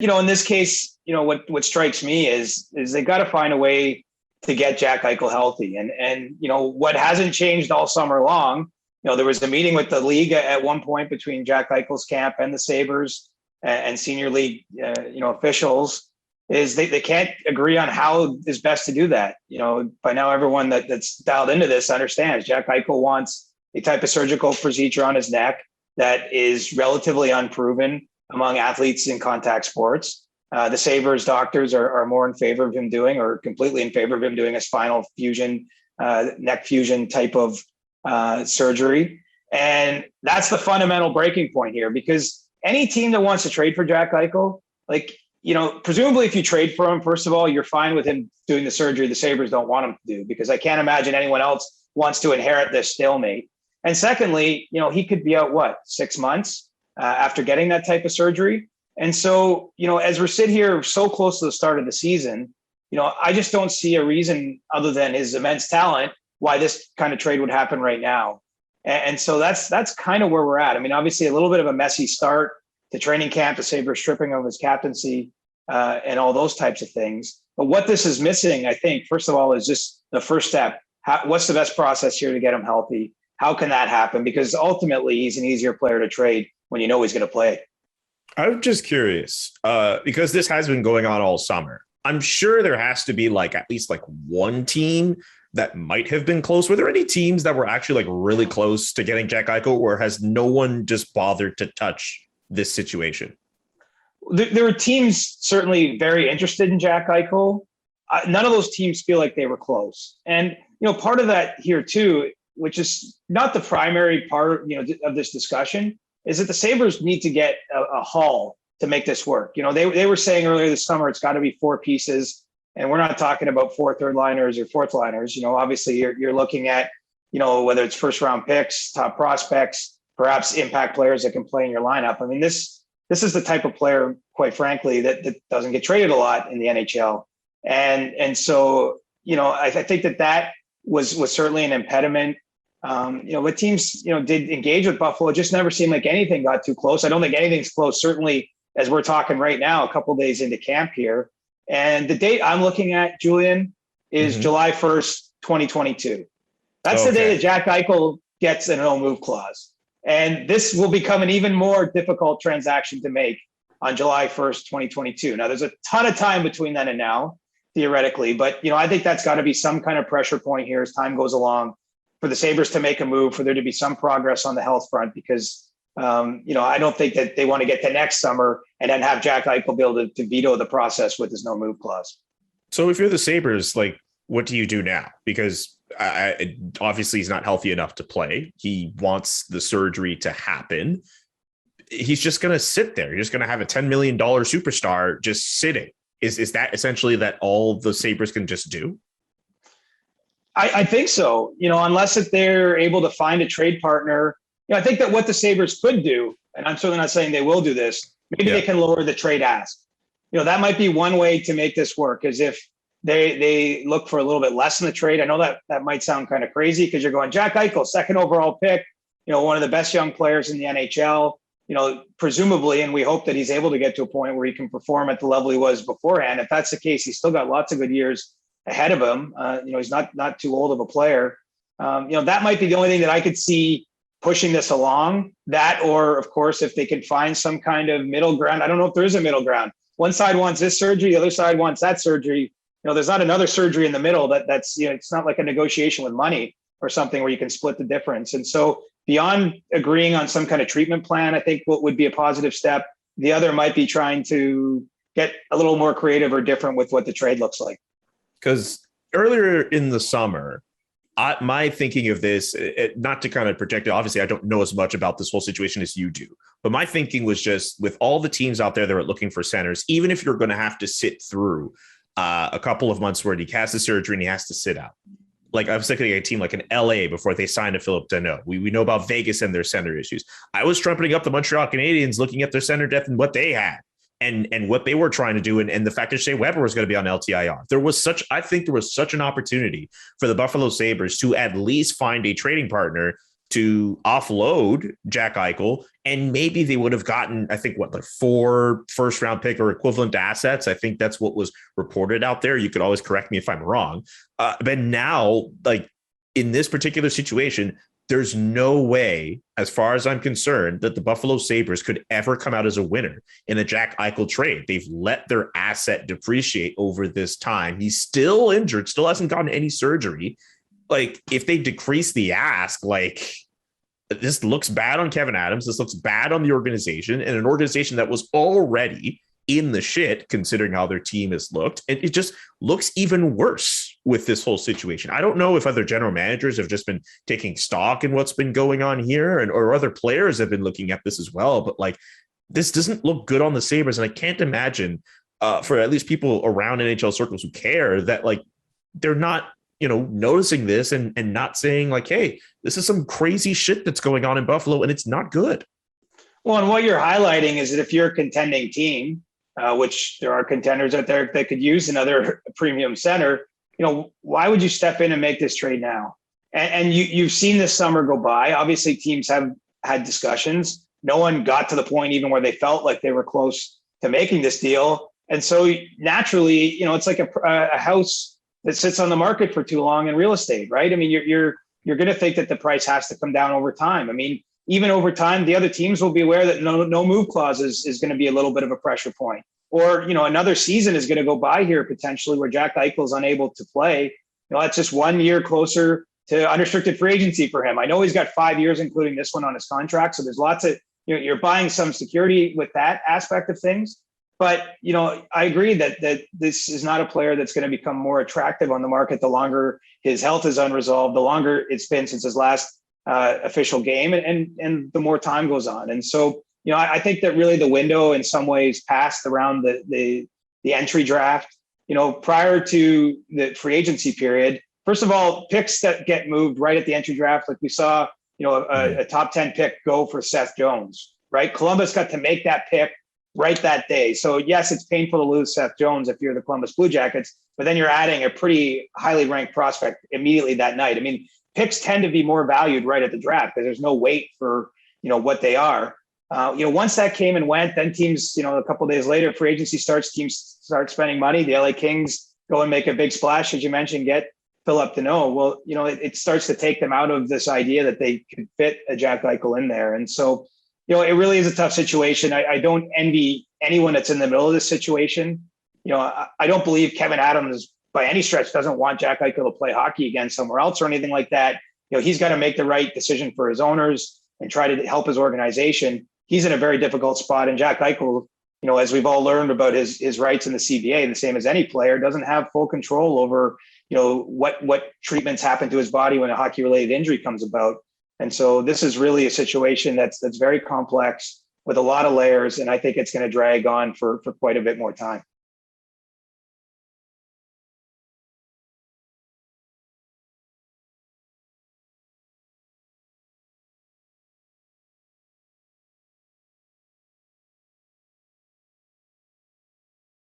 In this case, what strikes me is they got to find a way to get Jack Eichel healthy. And what hasn't changed all summer long, there was a meeting with the league at one point between Jack Eichel's camp and the Sabres and senior league, officials, is they can't agree on how is best to do that. By now, everyone that's dialed into this understands Jack Eichel wants a type of surgical procedure on his neck that is relatively unproven among athletes in contact sports. The Sabres doctors are more in favor of him doing, or completely in favor of him doing, a spinal fusion, neck fusion type of surgery. And that's the fundamental breaking point here, because any team that wants to trade for Jack Eichel, presumably if you trade for him, first of all, you're fine with him doing the surgery the Sabres don't want him to do, because I can't imagine anyone else wants to inherit this stalemate. And secondly, he could be out, 6 months after getting that type of surgery. And so, as we're sitting here so close to the start of the season, I just don't see a reason other than his immense talent why this kind of trade would happen right now. And so that's kind of where we're at. I mean, obviously a little bit of a messy start to training camp, the Sabres stripping of his captaincy and all those types of things. But what this is missing, I think, first of all, is just the first step. What's the best process here to get him healthy? How can that happen? Because ultimately he's an easier player to trade when he's going to play. I'm just curious, because this has been going on all summer. I'm sure there has to be at least one team that might have been close. Were there any teams that were actually really close to getting Jack Eichel, or has no one just bothered to touch this situation? There were teams certainly very interested in Jack Eichel. None of those teams feel like they were close. And, part of that here too, which is not the primary part, of this discussion, is that the Sabres need to get a haul to make this work. They were saying earlier this summer, it's got to be 4 pieces. And we're not talking about 4 third liners or fourth liners. Obviously you're looking at, whether it's first round picks, top prospects, perhaps impact players that can play in your lineup. I mean, this is the type of player, quite frankly, that doesn't get traded a lot in the NHL. And so, I think that was certainly an impediment. What teams, did engage with Buffalo, it just never seemed like anything got too close. I don't think anything's close, certainly as we're talking right now, a couple of days into camp here. And the date I'm looking at, Julian, is July 1st, 2022. That's the day that Jack Eichel gets an no move clause. And this will become an even more difficult transaction to make on July 1st, 2022. Now, there's a ton of time between then and now, theoretically, but, I think that's got to be some kind of pressure point here as time goes along for the Sabres to make a move, for there to be some progress on the health front, because, I don't think that they want to get to next summer and then have Jack Eichel be able to veto the process with his no move clause. So if you're the Sabres, what do you do now? Because obviously he's not healthy enough to play. He wants the surgery to happen. He's just going to sit there. You're just going to have a $10 million superstar just sitting. Is that essentially that all the Sabres can just do? I think so, unless if they're able to find a trade partner. I think that what the Sabres could do, and I'm certainly not saying they will do this, maybe they can lower the trade ask. That might be one way to make this work, is if they look for a little bit less in the trade. I know that might sound kind of crazy, because you're going Jack Eichel, 2nd overall pick, one of the best young players in the NHL, presumably, and we hope that he's able to get to a point where he can perform at the level he was beforehand. If that's the case, he's still got lots of good years ahead of him. He's not too old of a player. That might be the only thing that I could see pushing this along. That, or of course, if they can find some kind of middle ground. I don't know if there is a middle ground. One side wants this surgery, the other side wants that surgery. There's not another surgery in the middle that's, it's not like a negotiation with money or something where you can split the difference. And so beyond agreeing on some kind of treatment plan, I think what would be a positive step. The other might be trying to get a little more creative or different with what the trade looks like. Because earlier in the summer, my thinking of this, not to kind of project it, obviously I don't know as much about this whole situation as you do, but my thinking was just with all the teams out there that are looking for centers, even if you're going to have to sit through a couple of months where he has the surgery and he has to sit out. I was thinking a team like an LA before they signed a Philip Deneau. We know about Vegas and their center issues. I was trumpeting up the Montreal Canadiens, looking at their center depth and what they had. And what they were trying to do, and the fact that Shea Weber was going to be on LTIR. I think there was such an opportunity for the Buffalo Sabres to at least find a trading partner to offload Jack Eichel, and maybe they would have gotten, I think, like 4 first-round pick or equivalent assets. I think that's what was reported out there. You could always correct me if I'm wrong. But now, like in this particular situation, there's no way, as far as I'm concerned, that the Buffalo Sabres could ever come out as a winner in a Jack Eichel trade. They've let their asset depreciate over this time. He's still injured, still hasn't gotten any surgery. Like, if they decrease the ask, like, this looks bad on Kevin Adams. This looks bad on the organization, and an organization that was already in the shit, considering how their team has looked. And it just looks even worse with this whole situation. I don't know if other general managers have just been taking stock in what's been going on here, or other players have been looking at this as well. But like, this doesn't look good on the Sabres. And I can't imagine for at least people around NHL circles who care that like they're not, noticing this and not saying like, hey, this is some crazy shit that's going on in Buffalo and it's not good. Well, and what you're highlighting is that if you're a contending team, which there are contenders out there that could use another premium center, why would you step in and make this trade now? And you've seen this summer go by. Obviously, teams have had discussions. No one got to the point even where they felt like they were close to making this deal. And so naturally, it's like a house that sits on the market for too long in real estate, right? I mean, you're going to think that the price has to come down over time. I mean, even over time, the other teams will be aware that no move clause is going to be a little bit of a pressure point. Or, another season is going to go by here potentially where Jack Eichel is unable to play. That's just 1 year closer to unrestricted free agency for him. I know he's got 5 years, including this one on his contract. So there's lots of, you're buying some security with that aspect of things. But, I agree that this is not a player that's going to become more attractive on the market the longer his health is unresolved, the longer it's been since his last official game, and the more time goes on. And so, I think that really the window in some ways passed around the entry draft. Prior to the free agency period, first of all, picks that get moved right at the entry draft, like we saw, a top 10 pick go for Seth Jones, right? Columbus got to make that pick right that day. So yes, it's painful to lose Seth Jones if you're the Columbus Blue Jackets, but then you're adding a pretty highly ranked prospect immediately that night. I mean, picks tend to be more valued right at the draft because there's no wait for, what they are. Once that came and went, then teams, a couple of days later, free agency starts, teams start spending money. The LA Kings go and make a big splash, as you mentioned, get Philip Deneau. Well, it starts to take them out of this idea that they could fit a Jack Eichel in there. And so, it really is a tough situation. I don't envy anyone that's in the middle of this situation. I don't believe Kevin Adams by any stretch doesn't want Jack Eichel to play hockey again somewhere else or anything like that. He's got to make the right decision for his owners and try to help his organization. He's in a very difficult spot. And Jack Eichel, as we've all learned about his rights in the CBA, the same as any player, doesn't have full control over, what treatments happen to his body when a hockey-related injury comes about. And so this is really a situation that's very complex with a lot of layers. And I think it's going to drag on for quite a bit more time.